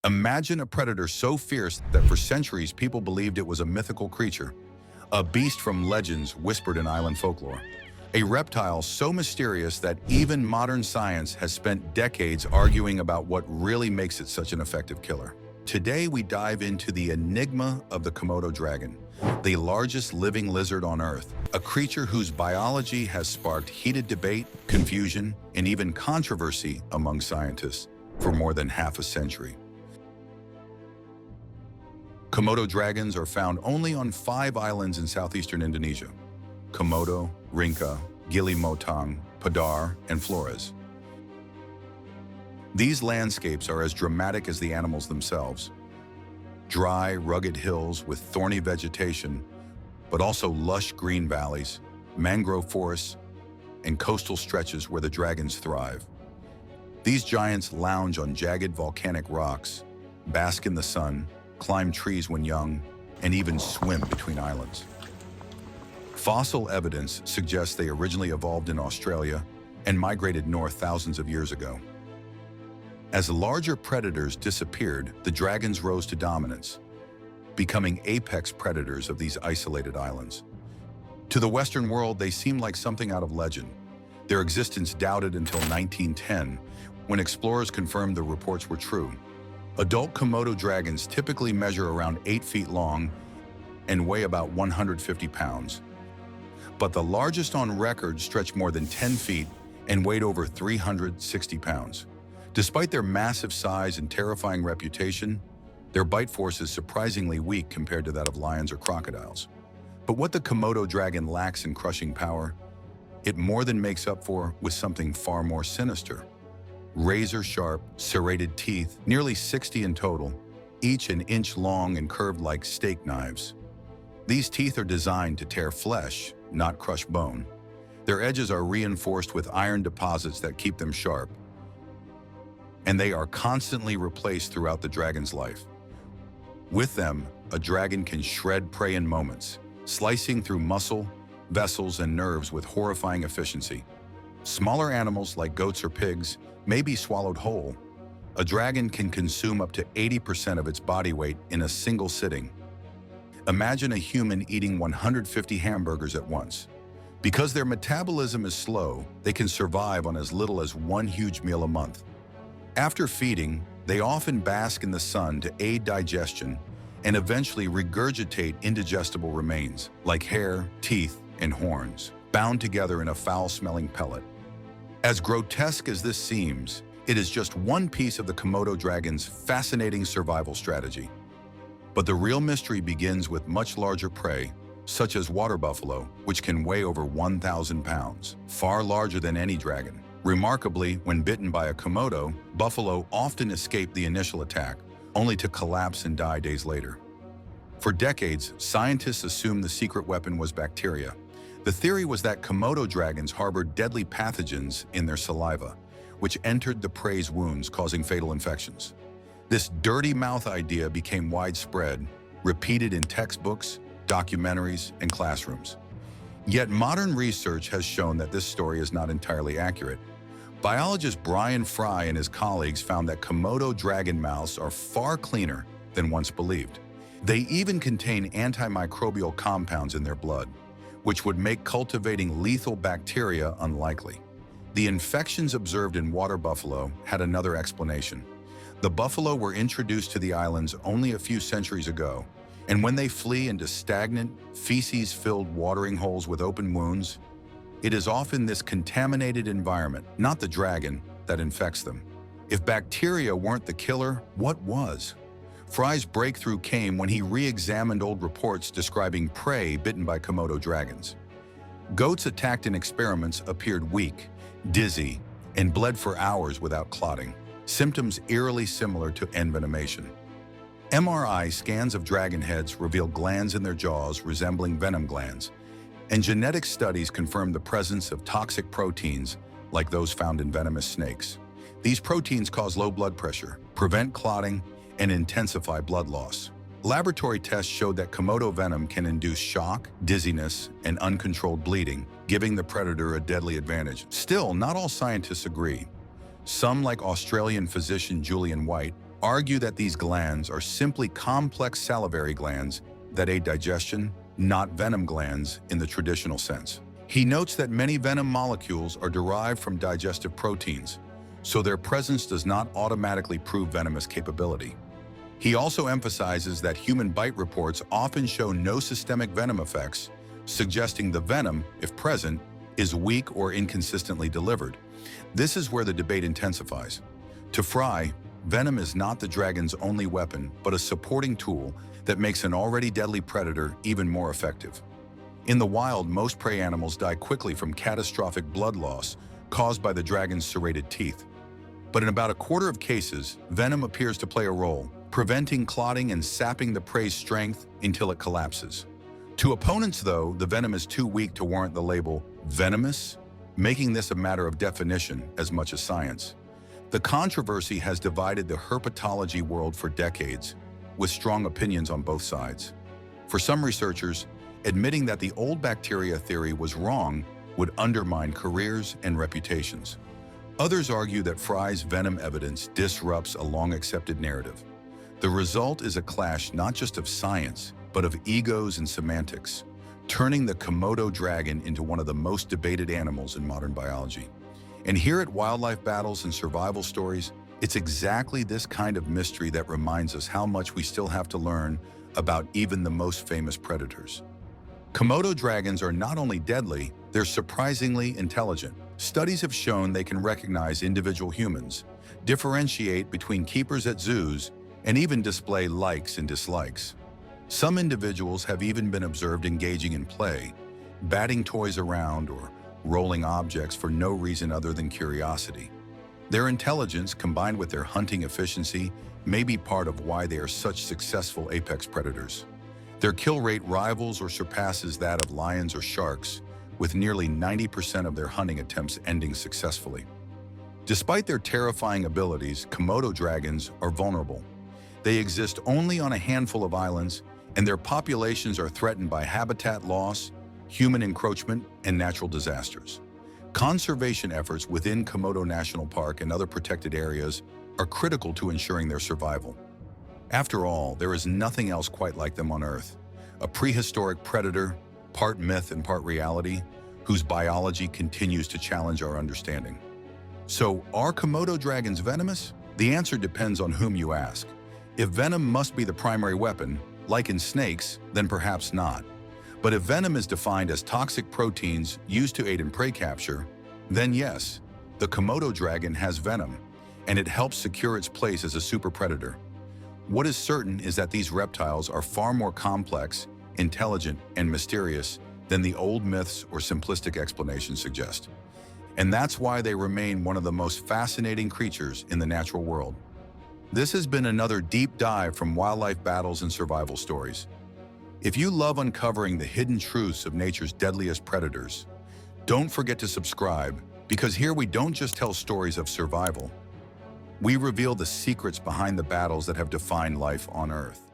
Imagine a predator so fierce that for centuries people believed it was a mythical creature, a beast from legends whispered in island folklore, a reptile so mysterious that even modern science has spent decades arguing about what really makes it such an effective killer. Today we dive into the enigma of the Komodo dragon, the largest living lizard on Earth, a creature whose biology has sparked heated debate, confusion, and even controversy among scientists for more than half a century. Komodo dragons are found only on 5 islands in southeastern Indonesia: Komodo, Rinca, Gili Motang, Padar, and Flores. These landscapes are as dramatic as the animals themselves. Dry, rugged hills with thorny vegetation, but also lush green valleys, mangrove forests, and coastal stretches where the dragons thrive. These giants lounge on jagged volcanic rocks, bask in the sun, climb trees when young, and even swim between islands. Fossil evidence suggests they originally evolved in Australia and migrated north thousands of years ago. As larger predators disappeared, the dragons rose to dominance, becoming apex predators of these isolated islands. To the Western world, they seemed like something out of legend. Their existence doubted until 1910, when explorers confirmed the reports were true. Adult Komodo dragons typically measure around 8 feet long and weigh about 150 pounds. But the largest on record stretched more than 10 feet and weighed over 360 pounds. Despite their massive size and terrifying reputation, their bite force is surprisingly weak compared to that of lions or crocodiles. But what the Komodo dragon lacks in crushing power, it more than makes up for with something far more sinister. Razor-sharp, serrated teeth, nearly 60 in total, each an inch long and curved like steak knives. These teeth are designed to tear flesh, not crush bone. Their edges are reinforced with iron deposits that keep them sharp, and they are constantly replaced throughout the dragon's life. With them, a dragon can shred prey in moments, slicing through muscle, vessels, and nerves with horrifying efficiency. Smaller animals like goats or pigs may be swallowed whole. A dragon can consume up to 80% of its body weight in a single sitting. Imagine a human eating 150 hamburgers at once. Because their metabolism is slow, they can survive on as little as 1 huge meal a month. After feeding, they often bask in the sun to aid digestion and eventually regurgitate indigestible remains, like hair, teeth, and horns, bound together in a foul-smelling pellet. As grotesque as this seems, it is just one piece of the Komodo dragon's fascinating survival strategy. But the real mystery begins with much larger prey, such as water buffalo, which can weigh over 1,000 pounds, far larger than any dragon. Remarkably, when bitten by a Komodo, buffalo often escape the initial attack, only to collapse and die days later. For decades, scientists assumed the secret weapon was bacteria. The theory was that Komodo dragons harbored deadly pathogens in their saliva, which entered the prey's wounds, causing fatal infections. This dirty mouth idea became widespread, repeated in textbooks, documentaries, and classrooms. Yet modern research has shown that this story is not entirely accurate. Biologist Brian Fry and his colleagues found that Komodo dragon mouths are far cleaner than once believed. They even contain antimicrobial compounds in their blood, which would make cultivating lethal bacteria unlikely. The infections observed in water buffalo had another explanation. The buffalo were introduced to the islands only a few centuries ago, and when they flee into stagnant, feces-filled watering holes with open wounds, it is often this contaminated environment, not the dragon, that infects them. If bacteria weren't the killer, what was? Fry's breakthrough came when he re-examined old reports describing prey bitten by Komodo dragons. Goats attacked in experiments appeared weak, dizzy, and bled for hours without clotting, symptoms eerily similar to envenomation. MRI scans of dragon heads reveal glands in their jaws resembling venom glands, and genetic studies confirm the presence of toxic proteins like those found in venomous snakes. These proteins cause low blood pressure, prevent clotting, and intensify blood loss. Laboratory tests showed that Komodo venom can induce shock, dizziness, and uncontrolled bleeding, giving the predator a deadly advantage. Still, not all scientists agree. Some, like Australian physician Julian White, argue that these glands are simply complex salivary glands that aid digestion, not venom glands in the traditional sense. He notes that many venom molecules are derived from digestive proteins, so their presence does not automatically prove venomous capability. He also emphasizes that human bite reports often show no systemic venom effects, suggesting the venom, if present, is weak or inconsistently delivered. This is where the debate intensifies. To Fry, venom is not the dragon's only weapon, but a supporting tool that makes an already deadly predator even more effective. In the wild, most prey animals die quickly from catastrophic blood loss caused by the dragon's serrated teeth. But in about a quarter of cases, venom appears to play a role, preventing clotting and sapping the prey's strength until it collapses. To opponents, though, the venom is too weak to warrant the label venomous, making this a matter of definition as much as science. The controversy has divided the herpetology world for decades, with strong opinions on both sides. For some researchers, admitting that the old bacteria theory was wrong would undermine careers and reputations. Others argue that Fry's venom evidence disrupts a long-accepted narrative. The result is a clash not just of science, but of egos and semantics, turning the Komodo dragon into one of the most debated animals in modern biology. And here at Wildlife Battles and Survival Stories, it's exactly this kind of mystery that reminds us how much we still have to learn about even the most famous predators. Komodo dragons are not only deadly, they're surprisingly intelligent. Studies have shown they can recognize individual humans, differentiate between keepers at zoos, and even display likes and dislikes. Some individuals have even been observed engaging in play, batting toys around or rolling objects for no reason other than curiosity. Their intelligence, combined with their hunting efficiency, may be part of why they are such successful apex predators. Their kill rate rivals or surpasses that of lions or sharks, with nearly 90% of their hunting attempts ending successfully. Despite their terrifying abilities, Komodo dragons are vulnerable. They exist only on a handful of islands, and their populations are threatened by habitat loss, human encroachment, and natural disasters. Conservation efforts within Komodo National Park and other protected areas are critical to ensuring their survival. After all, there is nothing else quite like them on Earth, a prehistoric predator, part myth and part reality, whose biology continues to challenge our understanding. So, are Komodo dragons venomous? The answer depends on whom you ask. If venom must be the primary weapon, like in snakes, then perhaps not. But if venom is defined as toxic proteins used to aid in prey capture, then yes, the Komodo dragon has venom, and it helps secure its place as a super predator. What is certain is that these reptiles are far more complex, intelligent, and mysterious than the old myths or simplistic explanations suggest. And that's why they remain one of the most fascinating creatures in the natural world. This has been another deep dive from Wildlife Battles and Survival Stories. If you love uncovering the hidden truths of nature's deadliest predators, don't forget to subscribe, because here we don't just tell stories of survival. We reveal the secrets behind the battles that have defined life on Earth.